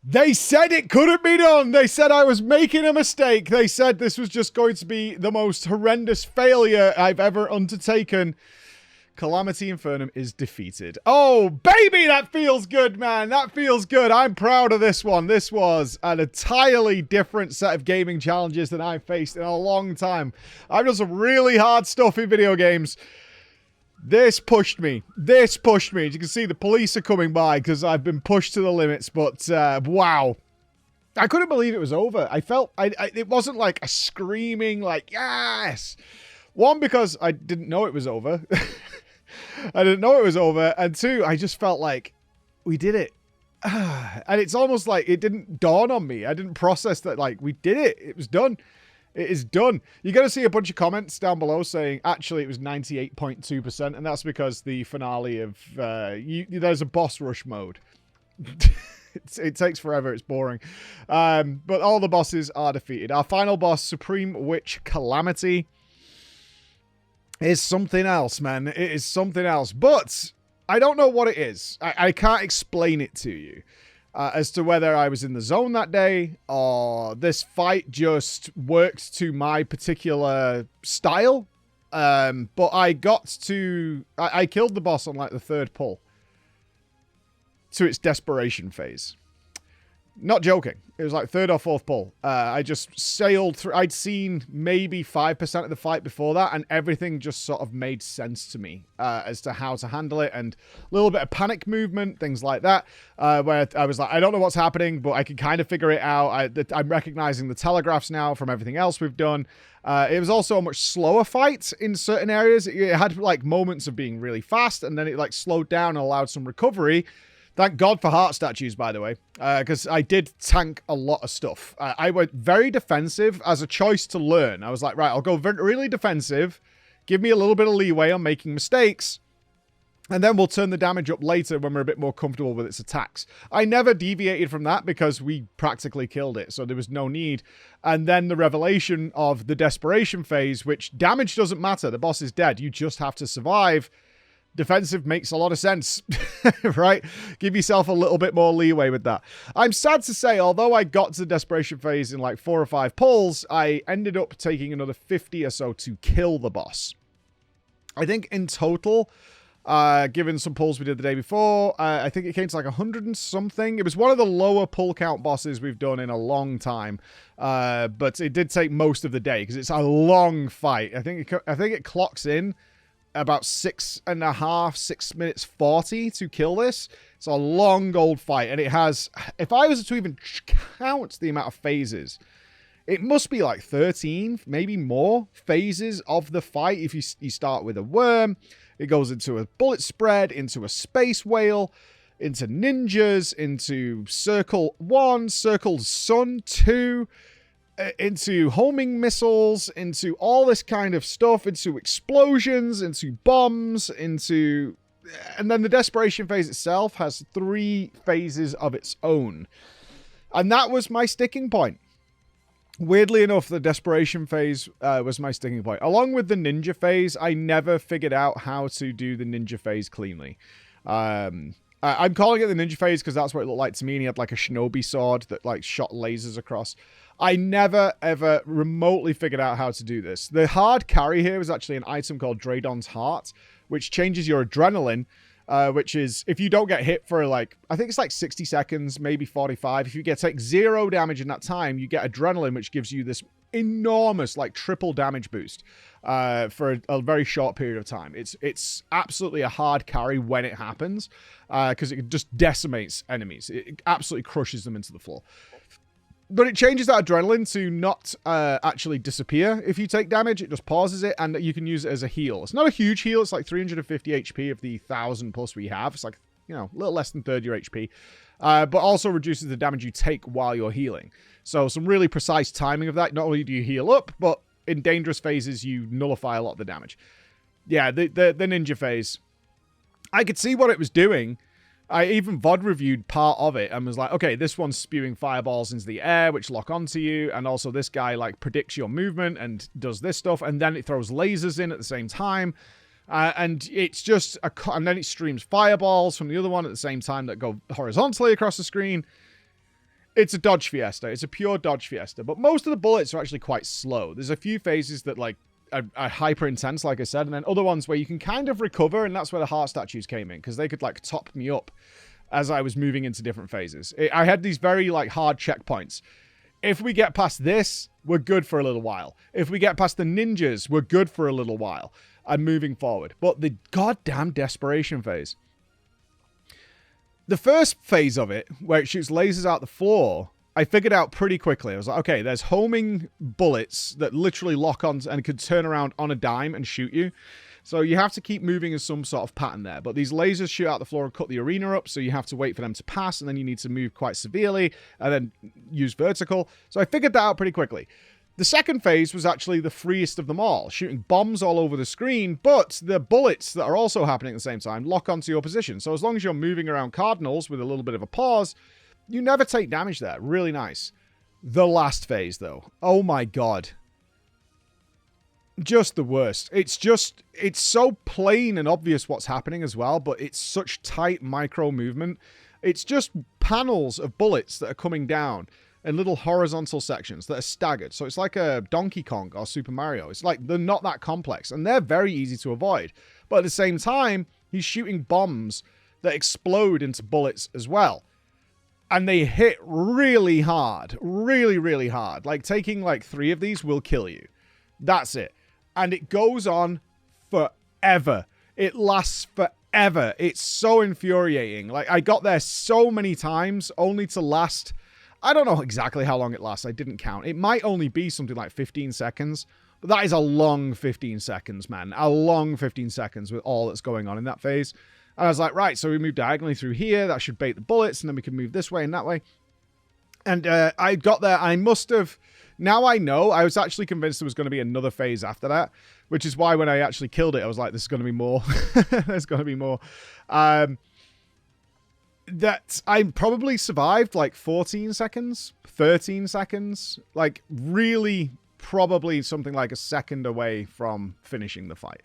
They said it couldn't be done. They said I was making a mistake. They said this was just going to be the most horrendous failure I've ever undertaken. Calamity Infernum is defeated. Oh, baby, that feels good, man. That feels good. I'm proud of this one. This was an entirely different set of gaming challenges than I've faced in a long time. I've done some really hard stuff in video games. This pushed me. This pushed me. As you can see, the police are coming by because I've been pushed to the limits. But, wow. I couldn't believe it was over. I felt... it wasn't like a screaming, like, yes! One, because I didn't know it was over. I didn't know it was over. And two, I just felt like we did it. And it's almost like it didn't dawn on me. I didn't process that, like, we did it. It was done. It is done. You're going to see a bunch of comments down below saying, actually, it was 98.2%. And that's because the finale of... there's a boss rush mode. It takes forever. It's boring. But all the bosses are defeated. Our final boss, Supreme Witch Calamity, is something else, man. It is something else. But I don't know what it is. I can't explain it to you. As to whether I was in the zone that day or this fight just worked to my particular style. But I got to... I killed the boss on like the third pull to its desperation phase. Not joking. It was like third or fourth pull. I just sailed through. I'd seen maybe 5% of the fight before that, and everything just sort of made sense to me as to how to handle it, and a little bit of panic movement, things like that, where I was like, I don't know what's happening, but I can kind of figure it out. I'm recognizing the telegraphs now from everything else we've done. It was also a much slower fight in certain areas. It had like moments of being really fast, and then it like slowed down and allowed some recovery. Thank God for heart statues, by the way, because I did tank a lot of stuff. I went very defensive as a choice to learn. I was like, right, I'll go really defensive, give me a little bit of leeway on making mistakes, and then we'll turn the damage up later when we're a bit more comfortable with its attacks. I never deviated from that because we practically killed it, so there was no need. And then the revelation of the desperation phase, which damage doesn't matter. The boss is dead. You just have to survive. Defensive makes a lot of sense, right? Give yourself a little bit more leeway with that. I'm sad to say, although I got to the desperation phase in like 4 or 5 pulls, I ended up taking another 50 or so to kill the boss. I think in total, given some pulls we did the day before, I think it came to like 100 and something. It was one of the lower pull count bosses we've done in a long time, but it did take most of the day because it's a long fight. I think it clocks in about 6 minutes 40 to kill this. It's a long old fight, and it has, if I was to even count the amount of phases, it must be like 13, maybe more phases of the fight. If you start with a worm, it goes into a bullet spread, into a space whale, into ninjas, into circle 1, circle sun 2, into homing missiles, into all this kind of stuff, into explosions, into bombs, into... And then the desperation phase itself has 3 phases of its own. And that was my sticking point. Weirdly enough, the desperation phase was my sticking point. Along with the ninja phase, I never figured out how to do the ninja phase cleanly. I'm calling it the ninja phase because that's what it looked like to me, and he had like a shinobi sword that like shot lasers across. I never, ever remotely figured out how to do this. The hard carry here was actually an item called Draydon's Heart, which changes your adrenaline, which is, if you don't get hit for like, I think it's like 60 seconds, maybe 45. If you take 0 damage in that time, you get adrenaline, which gives you this enormous, like triple damage boost for a very short period of time. It's absolutely a hard carry when it happens, because it just decimates enemies. It absolutely crushes them into the floor. But it changes that adrenaline to not actually disappear if you take damage. It just pauses it, and you can use it as a heal. It's not a huge heal. It's like 350 HP of the 1,000 plus we have. It's like, you know, a little less than 30 your HP. But also reduces the damage you take while you're healing. So some really precise timing of that. Not only do you heal up, but in dangerous phases, you nullify a lot of the damage. Yeah, the ninja phase. I could see what it was doing. I even VOD reviewed part of it and was like, okay, this one's spewing fireballs into the air, which lock onto you. And also this guy like predicts your movement and does this stuff. And then it throws lasers in at the same time. And it's just, and then it streams fireballs from the other one at the same time that go horizontally across the screen. It's a dodge fiesta. It's a pure dodge fiesta. But most of the bullets are actually quite slow. There's a few phases that like are hyper intense, like I said, and then other ones where you can kind of recover, and that's where the heart statues came in, because they could like top me up as I was moving into different phases. I had these very like hard checkpoints. If we get past this, we're good for a little while. If we get past the ninjas, we're good for a little while. And moving forward. But the goddamn desperation phase. The first phase of it, where it shoots lasers out the floor, I figured out pretty quickly. I was like, okay, there's homing bullets that literally lock on and could turn around on a dime and shoot you. So you have to keep moving in some sort of pattern there. But these lasers shoot out the floor and cut the arena up, so you have to wait for them to pass, and then you need to move quite severely, and then use vertical. So I figured that out pretty quickly. The second phase was actually the freest of them all, shooting bombs all over the screen, but the bullets that are also happening at the same time lock onto your position. So as long as you're moving around cardinals with a little bit of a pause, you never take damage there. Really nice. The last phase, though. Oh my god. Just the worst. It's so plain and obvious what's happening as well, but it's such tight micro movement. It's just panels of bullets that are coming down in little horizontal sections that are staggered. So it's like a Donkey Kong or Super Mario. It's like they're not that complex, and they're very easy to avoid. But at the same time, he's shooting bombs that explode into bullets as well. And they hit really hard. Really, really hard. Like, taking like 3 of these will kill you. That's it. And it goes on forever. It lasts forever. It's so infuriating. Like, I got there so many times only to last... I don't know exactly how long it lasts. I didn't count. It might only be something like 15 seconds. But that is a long 15 seconds, man. A long 15 seconds with all that's going on in that phase. And I was like, right, so we move diagonally through here. That should bait the bullets. And then we can move this way and that way. And I got there. I must have... Now I know. I was actually convinced there was going to be another phase after that. Which is why when I actually killed it, I was like, this is going to be more. There's going to be more. That I probably survived like 14 seconds, 13 seconds, like really probably something like a second away from finishing the fight.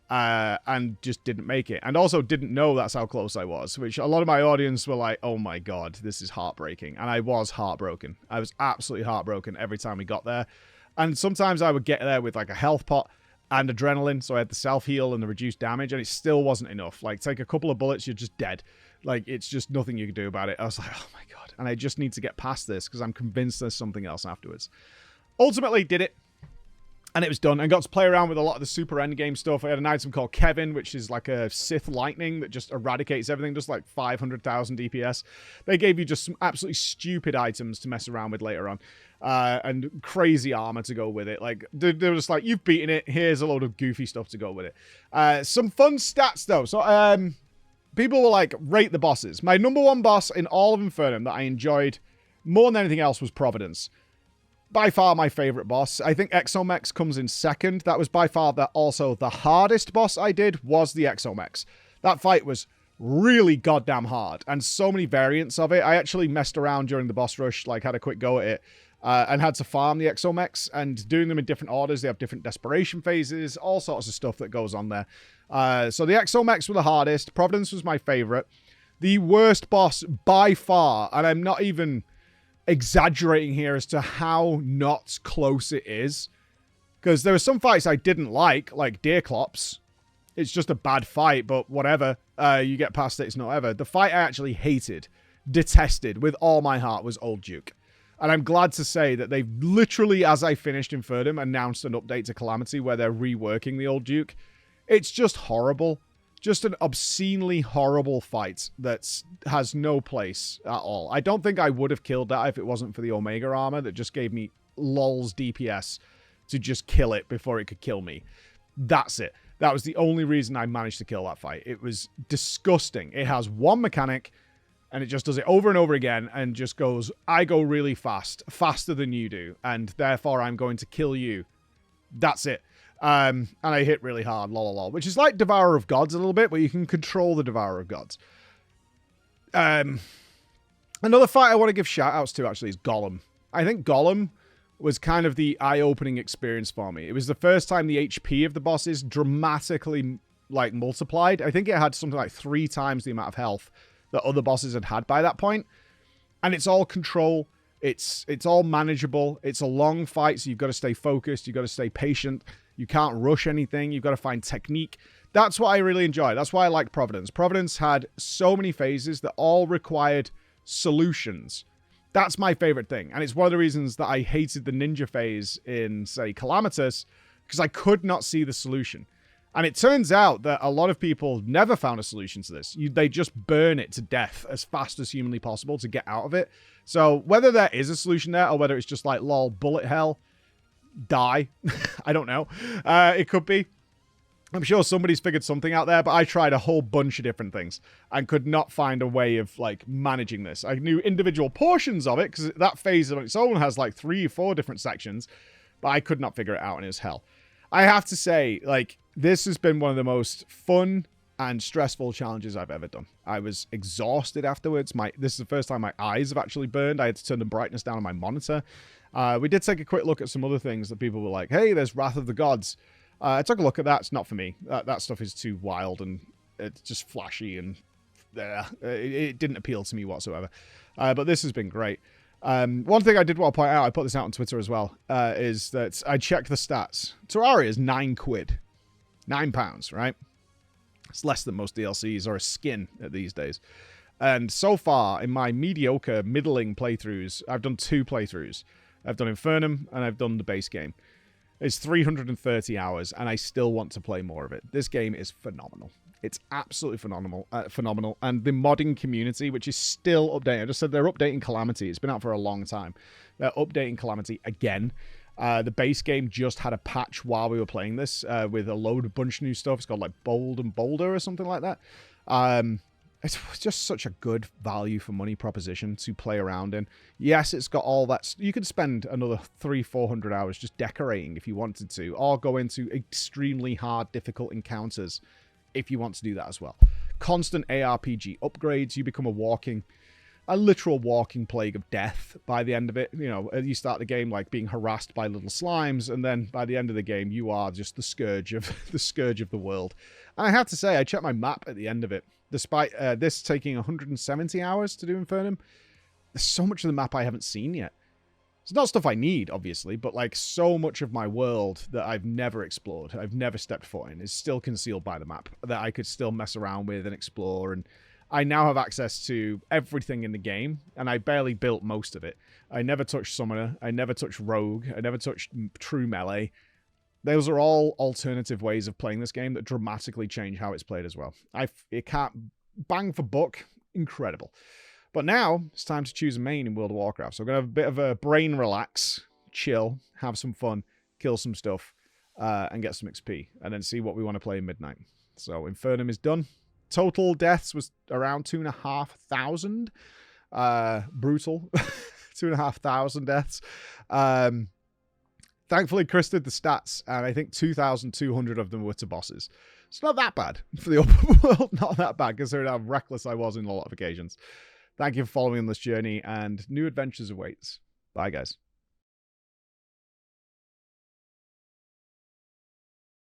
And just didn't make it. And also didn't know that's how close I was, which a lot of my audience were like, oh my god, this is heartbreaking. And I was heartbroken. I was absolutely heartbroken every time we got there. And sometimes I would get there with like a health pot and adrenaline, so I had the self-heal and the reduced damage, and it still wasn't enough. Like, take a couple of bullets, you're just dead. Like, it's just nothing you can do about it. I was like, oh my god. And I just need to get past this, because I'm convinced there's something else afterwards. Ultimately, did it. And it was done. And got to play around with a lot of the super endgame stuff. I had an item called Kevin, which is like a Sith lightning that just eradicates everything, just like 500,000 DPS. They gave you just some absolutely stupid items to mess around with later on. And crazy armor to go with it. Like, they were just like, you've beaten it. Here's a load of goofy stuff to go with it. Some fun stats, though. So, people were like, rate the bosses. My number one boss in all of Infernum that I enjoyed more than anything else was Providence. By far my favorite boss. I think Exomex comes in second. That was by far also the hardest boss I did was the Exomex. That fight was really goddamn hard, and so many variants of it. I actually messed around during the boss rush, like had a quick go at it, and had to farm the Exomex, and doing them in different orders. They have different desperation phases, all sorts of stuff that goes on there. So the Exomex were the hardest. Providence was my favorite. The worst boss by far, and I'm not even exaggerating here as to how not close it is, because there were some fights I didn't like Deerclops. It's just a bad fight, but whatever. You get past it, it's not ever. The fight I actually hated, detested with all my heart was Old Duke. And I'm glad to say that they've literally, as I finished Infernum, announced an update to Calamity where they're reworking the Old Duke. It's just horrible. Just an obscenely horrible fight that has no place at all. I don't think I would have killed that if it wasn't for the Omega armor that just gave me lol's DPS to just kill it before it could kill me. That's it. That was the only reason I managed to kill that fight. It was disgusting. It has one mechanic, and it just does it over and over again, and just goes, I go really fast, faster than you do, and therefore I'm going to kill you. That's it. And I hit really hard, lol, which is like Devourer of Gods a little bit, where you can control the Devourer of Gods. Another fight I want to give shout-outs to, actually, is Golem. I think Golem was kind of the eye-opening experience for me. It was the first time the HP of the bosses dramatically, like, multiplied. I think it had something like 3 times the amount of health that other bosses had by that point. And it's all control. It's all manageable. It's a long fight, so you've got to stay focused. You've got to stay patient. You can't rush anything. You've got to find technique. That's what I really enjoy. That's why I like Providence. Providence had so many phases that all required solutions. That's my favorite thing. And it's one of the reasons that I hated the ninja phase in, say, Calamitous, because I could not see the solution. And it turns out that a lot of people never found a solution to this. They just burn it to death as fast as humanly possible to get out of it. So whether there is a solution there or whether it's just like, lol, bullet hell, die. I don't know. It could be. I'm sure somebody's figured something out there, but I tried a whole bunch of different things and could not find a way of, like, managing this. I knew individual portions of it because that phase on its own has, like, 3 or 4 different sections, but I could not figure it out, and it was hell. I have to say, like, this has been one of the most fun and stressful challenges I've ever done. I was exhausted afterwards. This is the first time my eyes have actually burned. I had to turn the brightness down on my monitor. We did take a quick look at some other things that people were like, hey, there's Wrath of the Gods. I took a look at that. It's not for me. That stuff is too wild and it's just flashy and it didn't appeal to me whatsoever. But this has been great. One thing I did want to point out, I put this out on Twitter as well, is that I checked the stats. Terraria is £9. £9, right? It's less than most DLCs or a skin these days. And so far, in my mediocre, middling playthroughs, I've done 2 playthroughs. I've done Infernum and I've done the base game. It's 330 hours, and I still want to play more of it. This game is phenomenal. It's absolutely phenomenal. And the modding community, which is still updating. I just said they're updating Calamity. It's been out for a long time. They're updating Calamity again. The base game just had a patch while we were playing this with a bunch of new stuff. It's called like Bold and Bolder or something like that. It's just such a good value for money proposition to play around in. Yes, it's got all that. You could spend another 300-400 hours just decorating if you wanted to, or go into extremely hard, difficult encounters if you want to do that as well. Constant ARPG upgrades. You become a literal walking plague of death by the end of it. You know, you start the game like being harassed by little slimes, and then by the end of the game, you are just the scourge of the world. And I have to say, I checked my map at the end of it. Despite this taking 170 hours to do Infernum, there's so much of the map I haven't seen yet. It's not stuff I need, obviously, but like so much of my world that I've never explored, I've never stepped foot in, is still concealed by the map that I could still mess around with and explore. And I now have access to everything in the game, and I barely built most of it. I never touched Summoner, I never touched Rogue, I never touched True Melee. Those are all alternative ways of playing this game that dramatically change how it's played as well. It can't bang for buck. Incredible. But now it's time to choose a main in World of Warcraft. So we're going to have a bit of a brain relax, chill, have some fun, kill some stuff, and get some XP. And then see what we want to play in Midnight. So Infernum is done. Total deaths was around 2,500. Brutal. 2,500 deaths. Thankfully, Chris did the stats, and I think 2,200 of them were to bosses. It's not that bad for the open world. Not that bad, considering how reckless I was in a lot of occasions. Thank you for following on this journey, and new adventures awaits. Bye, guys.